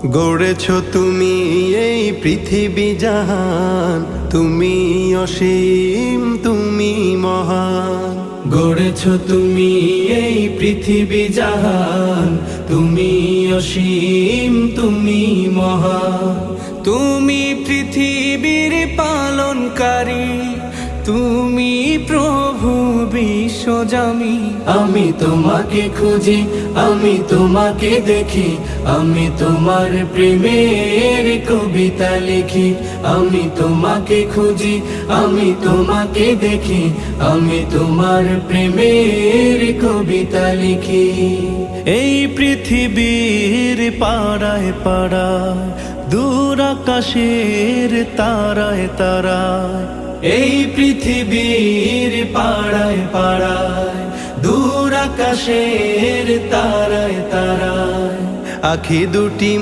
গড়েছ তুমি এই পৃথিবী জাহান, তুমি অসীম তুমি মহান। গড়েছ তুমি এই পৃথিবী জাহান, তুমি অসীম তুমি মহান। তুমি পৃথিবীর পালনকারী, তুমি প্রভু বিশ্বজামি। আমি তোমাকে খুঁজি, আমি তোমাকে দেখি, আমি তোমার প্রেমের কবিতা লিখি। আমি তোমাকে খুঁজি, আমি তোমাকে দেখি, আমি তোমার প্রেমের কবিতা লিখি। এই পৃথিবীর পাড়ায় পাড়ায়, দূর আকাশের তারায় তারায়, এই পৃথিবীর পাড়ায় পাড়ায়, দূর আকাশের তারায় তারায়, আখি দুটি